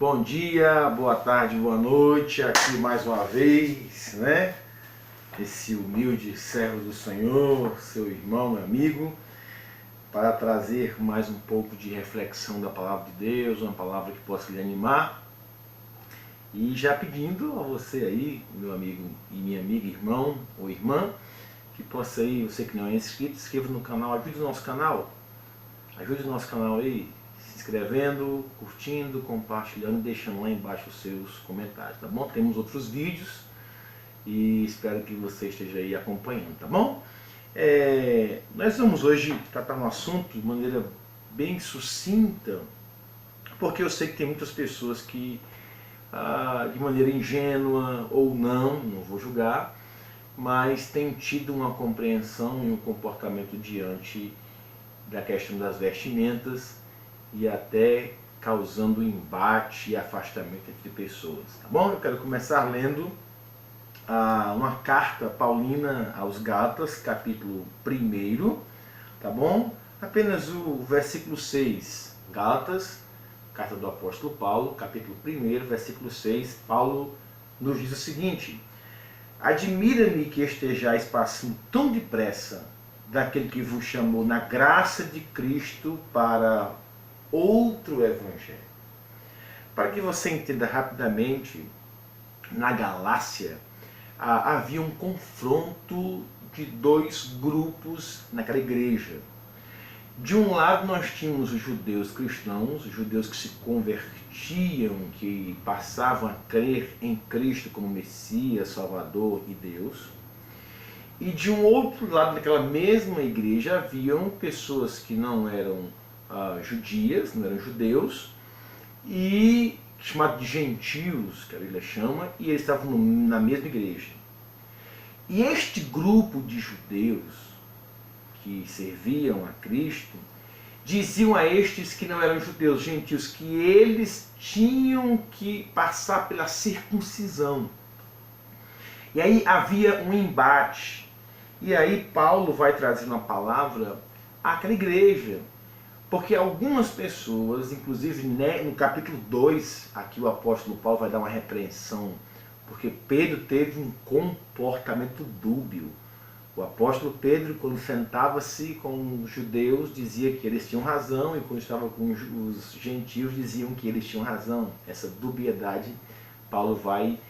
Bom dia, boa tarde, boa noite, aqui mais uma vez, né? Esse humilde servo do Senhor, seu irmão, meu amigo, para trazer mais um pouco de reflexão da palavra de Deus, uma palavra que possa lhe animar. E já pedindo a você aí, meu amigo e minha amiga, irmão ou irmã, que possa aí, você que não é inscrito, se inscreva no canal, ajude o nosso canal aí, se inscrevendo, curtindo, compartilhando e deixando lá embaixo os seus comentários, tá bom? Temos outros vídeos e espero que você esteja aí acompanhando, tá bom? Nós vamos hoje tratar um assunto de maneira bem sucinta, porque eu sei que tem muitas pessoas que, de maneira ingênua ou não vou julgar, mas têm tido uma compreensão e um comportamento diante da questão das vestimentas e até causando embate e afastamento entre pessoas, tá bom? Eu quero começar lendo uma carta paulina aos Gálatas, capítulo 1, tá bom? Apenas o versículo 6, Gálatas, carta do apóstolo Paulo, capítulo 1, versículo 6, Paulo nos diz o seguinte: admira-me que estejais passando tão depressa daquele que vos chamou na graça de Cristo para outro evangelho. Para que você entenda rapidamente, na Galácia havia um confronto de dois grupos naquela igreja. De um lado nós tínhamos os judeus cristãos, os judeus que se convertiam, que passavam a crer em Cristo como Messias, Salvador e Deus. E de um outro lado daquela mesma igreja haviam pessoas que não eram judias, não eram judeus, e chamados de gentios, que a Bíblia chama, e eles estavam na mesma igreja. E este grupo de judeus que serviam a Cristo diziam a estes que não eram judeus, gentios, que eles tinham que passar pela circuncisão. E aí havia um embate. E aí Paulo vai trazer uma palavra àquela igreja. Porque algumas pessoas, inclusive no capítulo 2, aqui o apóstolo Paulo vai dar uma repreensão, porque Pedro teve um comportamento dúbio. O apóstolo Pedro, quando sentava-se com os judeus, dizia que eles tinham razão, e quando estava com os gentios, diziam que eles tinham razão. Essa dubiedade, Paulo vai,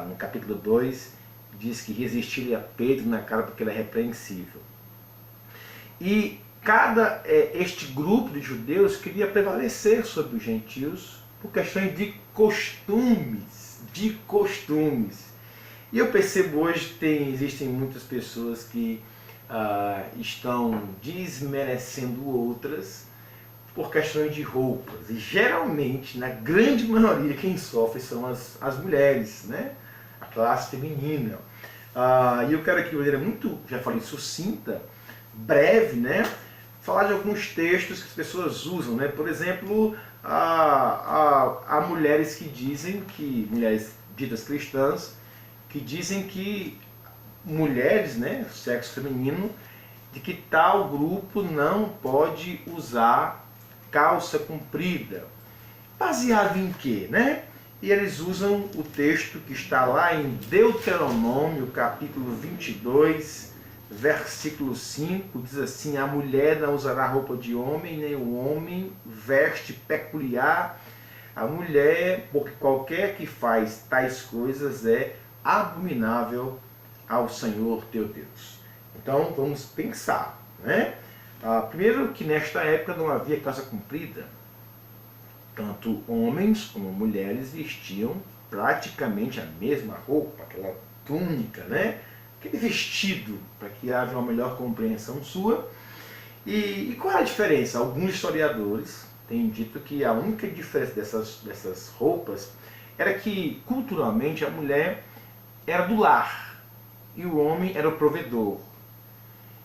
no capítulo 2, diz que resistiu a Pedro na cara porque ele é repreensível. E este grupo de judeus queria prevalecer sobre os gentios por questões de costumes. E eu percebo hoje que existem muitas pessoas que estão desmerecendo outras por questões de roupas. E geralmente, na grande maioria, quem sofre são as mulheres, né? A classe feminina. E eu quero aqui de maneira muito, já falei, sucinta, breve, né? Falar de alguns textos que as pessoas usam, né? Por exemplo, há mulheres que dizem que, mulheres ditas cristãs, que dizem que mulheres, né, sexo feminino, de que tal grupo não pode usar calça comprida. Baseado em quê, né? E eles usam o texto que está lá em Deuteronômio, capítulo 22, versículo 5, diz assim: a mulher não usará roupa de homem, nem o homem veste peculiar a mulher, porque qualquer que faz tais coisas é abominável ao Senhor teu Deus. Então vamos pensar, né? Primeiro que nesta época não havia calça comprida. Tanto homens como mulheres vestiam praticamente a mesma roupa, aquela túnica, né? Aquele vestido, para que haja uma melhor compreensão sua. E qual é a diferença? Alguns historiadores têm dito que a única diferença dessas roupas era que, culturalmente, a mulher era do lar e o homem era o provedor.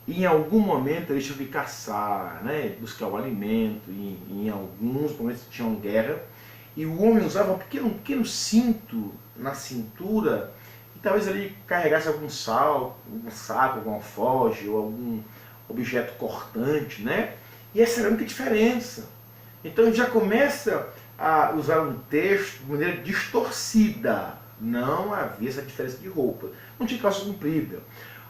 E em algum momento eles tinham que caçar, né, buscar o alimento, e em alguns momentos tinham guerra, e o homem usava um pequeno cinto na cintura, e talvez ele carregasse algum saco, algum alforje, ou algum objeto cortante, né? E essa era a única diferença. Então a gente já começa usaram um texto de maneira distorcida. Não havia essa diferença de roupa. Não tinha calça comprida.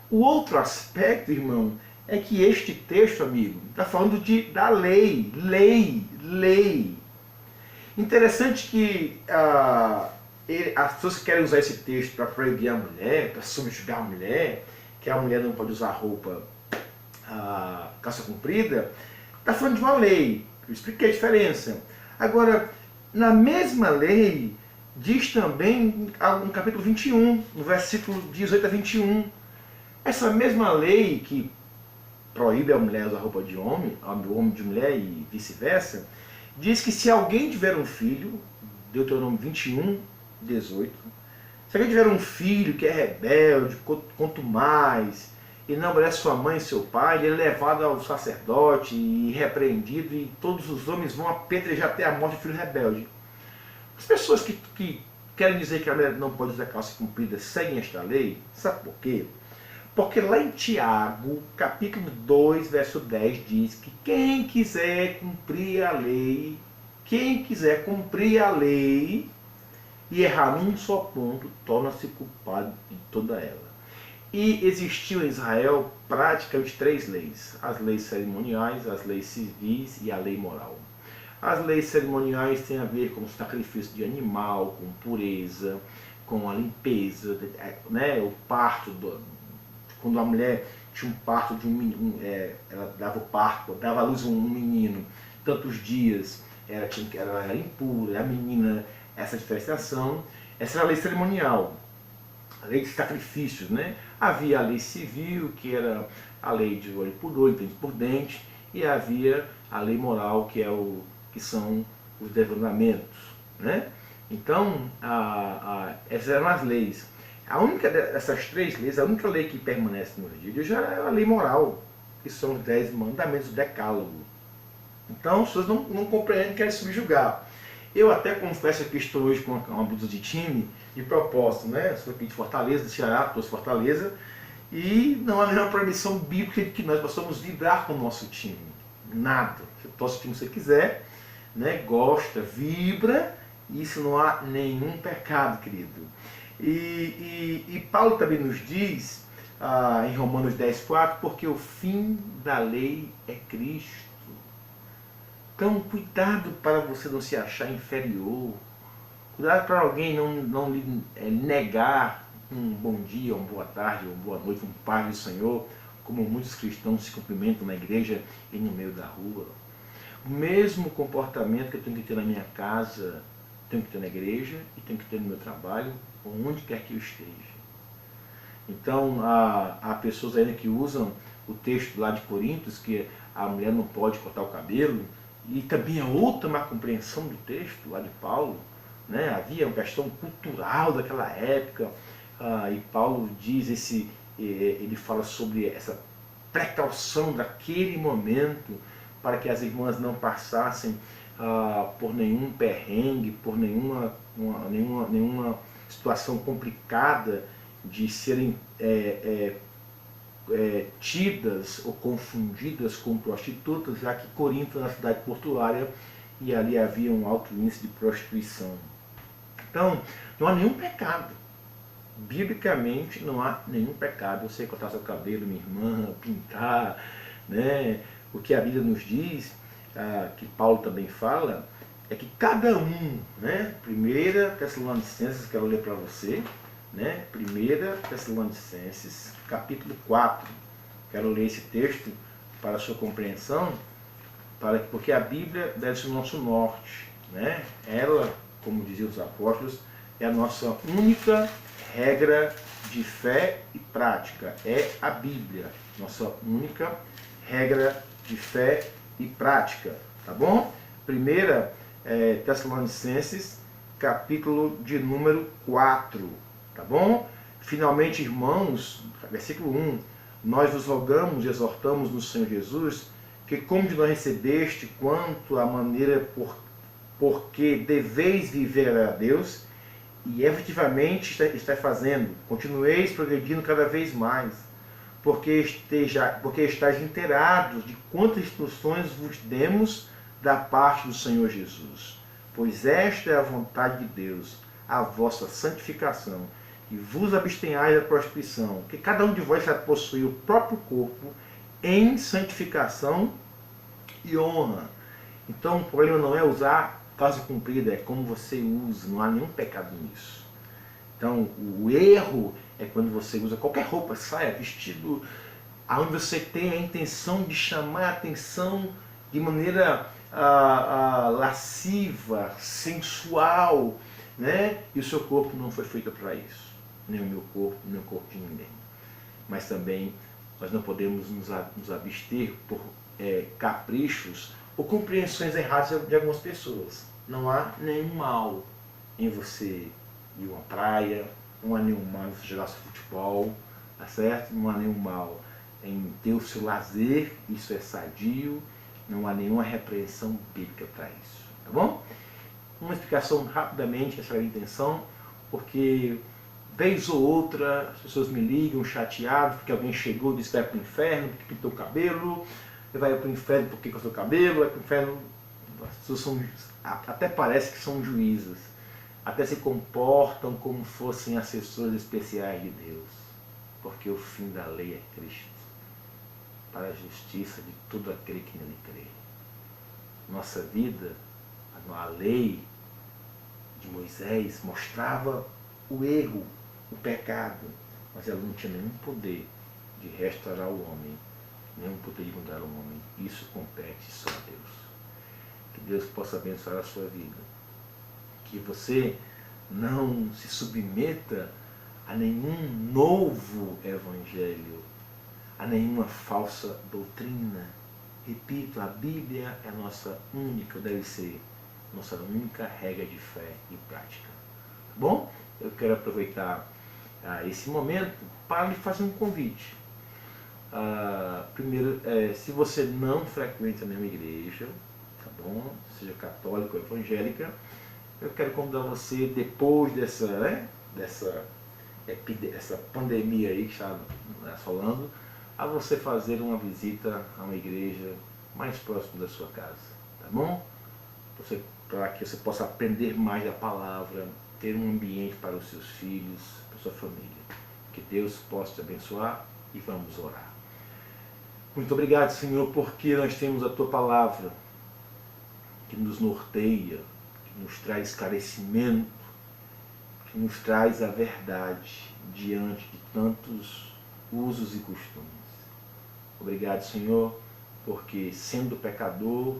O outro aspecto, irmão, é que este texto, amigo, está falando da lei. Lei. Interessante que as pessoas que querem usar esse texto para proibir a mulher, para subjugar a mulher, que a mulher não pode usar roupa calça comprida, está falando de uma lei. Eu expliquei a diferença. Agora, na mesma lei, diz também no capítulo 21, no versículo 18 a 21, essa mesma lei que proíbe a mulher usar roupa de homem, o homem de mulher e vice-versa, diz que se alguém tiver um filho, Deuteronômio 21, 18, se alguém tiver um filho que é rebelde, quanto mais, e não obedece sua mãe e seu pai, ele é levado ao sacerdote e repreendido, e todos os homens vão apedrejar até a morte do filho rebelde. As pessoas que querem dizer que a mulher não pode usar calça comprida seguem esta lei, sabe por quê? Porque lá em Tiago, capítulo 2, verso 10, diz que quem quiser cumprir a lei e errar num só ponto, torna-se culpado de toda ela. E existiu em Israel praticamente 3 leis: as leis cerimoniais, as leis civis e a lei moral. As leis cerimoniais têm a ver com o sacrifício de animal, com pureza, com a limpeza, né? O parto, quando a mulher tinha um parto de um menino, ela dava à luz um menino, tantos dias, ela era impura, a menina, essa diferenciação. Essa era a lei cerimonial, a lei de sacrifícios, né? Havia a lei civil, que era a lei de olho por olho, dente por dente, e havia a lei moral, que são os 10 mandamentos, né? Então, essas eram as leis. A única dessas 3 leis, a única lei que permanece nos dias de hoje é a lei moral, que são os 10 mandamentos do decálogo. Então, as pessoas não compreendem, querem subjugar. Eu até confesso que estou hoje com uma blusa de time, de propósito, né? Eu sou aqui de Fortaleza, de Ceará, trouxe Fortaleza, e não há nenhuma proibição bíblica de que nós possamos vibrar com o nosso time. Nada. Você torce o time que você quiser, né? Gosta, vibra, e isso não há nenhum pecado, querido. E Paulo também nos diz, em Romanos 10,4, porque o fim da lei é Cristo. Então, cuidado para você não se achar inferior. Cuidado para alguém não lhe negar um bom dia, uma boa tarde, uma boa noite, um paz do Senhor, como muitos cristãos se cumprimentam na igreja e no meio da rua. O mesmo comportamento que eu tenho que ter na minha casa, tenho que ter na igreja e tenho que ter no meu trabalho, onde quer que eu esteja. Então, há pessoas ainda que usam o texto lá de Coríntios, que a mulher não pode cortar o cabelo, e também a outra má compreensão do texto lá de Paulo, né? Havia uma questão cultural daquela época, e Paulo diz ele fala sobre essa precaução daquele momento, para que as irmãs não passassem por nenhum perrengue, por nenhuma situação complicada de serem tidas ou confundidas com prostitutas, já que Corinto é uma cidade portuária e ali havia um alto índice de prostituição. Então, não há nenhum pecado. Biblicamente não há nenhum pecado. Você cortar seu cabelo, minha irmã, pintar, né? O que a Bíblia nos diz, que Paulo também fala, é que cada um, né? 1 Tessalonicenses, quero ler para você, né? 1 Tessalonicenses, capítulo 4. Quero ler esse texto para a sua compreensão, porque a Bíblia deve ser o nosso norte, né? Ela, como diziam os apóstolos, é a nossa única regra de fé e prática. É a Bíblia, nossa única regra de fé e prática. Tá bom? 1 Tessalonicenses, capítulo de número 4. Tá bom? Finalmente, irmãos, versículo 1, nós vos rogamos e exortamos no Senhor Jesus, que como de nós recebeste, quanto à maneira porque deveis viver a Deus, e efetivamente está fazendo, continueis progredindo cada vez mais, porque estáis inteirados de quantas instruções vos demos da parte do Senhor Jesus. Pois esta é a vontade de Deus, a vossa santificação, e vos abstenhais da prostituição, que cada um de vós vai possuir o próprio corpo em santificação e honra. Então o problema não é usar calça comprida, é como você usa, não há nenhum pecado nisso. Então o erro é quando você usa qualquer roupa, saia, vestido, onde você tem a intenção de chamar a atenção de maneira lasciva, sensual, né? E o seu corpo não foi feito para isso, nem o meu corpo, nem o corpo de ninguém. Mas também nós não podemos nos abster por caprichos ou compreensões erradas de algumas pessoas. Não há nenhum mal em você ir a uma praia, não há nenhum mal em você jogar seu futebol, tá certo? Não há nenhum mal em ter o seu lazer, isso é sadio, não há nenhuma repreensão bíblica para isso, tá bom? Uma explicação rapidamente, essa é a intenção, porque vez ou outra as pessoas me ligam chateadas porque alguém chegou e disse que vai para o inferno porque pintou o cabelo, vai para o inferno porque cortou o cabelo, vai para o inferno. As pessoas até parece que são juízes, até se comportam como fossem assessores especiais de Deus, porque o fim da lei é Cristo, para a justiça de todo aquele que nele crê. Nossa vida, a lei de Moisés mostrava o erro, o pecado, mas ela não tinha nenhum poder de restaurar o homem, nenhum poder de mudar o homem. Isso compete só a Deus. Que Deus possa abençoar a sua vida. Que você não se submeta a nenhum novo evangelho, a nenhuma falsa doutrina. Repito, a Bíblia é a nossa única, deve ser nossa única regra de fé e prática. Tá bom? Eu quero aproveitar esse momento para lhe fazer um convite. Primeiro, se você não frequenta a mesma igreja, tá bom? Seja católica ou evangélica, eu quero convidar você, depois dessa pandemia aí que está assolando, a você fazer uma visita a uma igreja mais próxima da sua casa, tá bom? Para que você possa aprender mais a palavra, ter um ambiente para os seus filhos, para a sua família. Que Deus possa te abençoar e vamos orar. Muito obrigado, Senhor, porque nós temos a Tua palavra que nos norteia, que nos traz esclarecimento, que nos traz a verdade diante de tantos usos e costumes. Obrigado, Senhor, porque sendo pecador,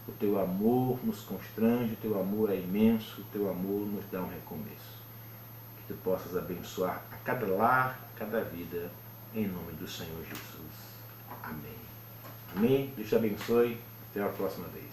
o Teu amor nos constrange, o Teu amor é imenso, o Teu amor nos dá um recomeço. Que Tu possas abençoar a cada lar, a cada vida, em nome do Senhor Jesus. Amém. Amém. Deus te abençoe. Até a próxima vez.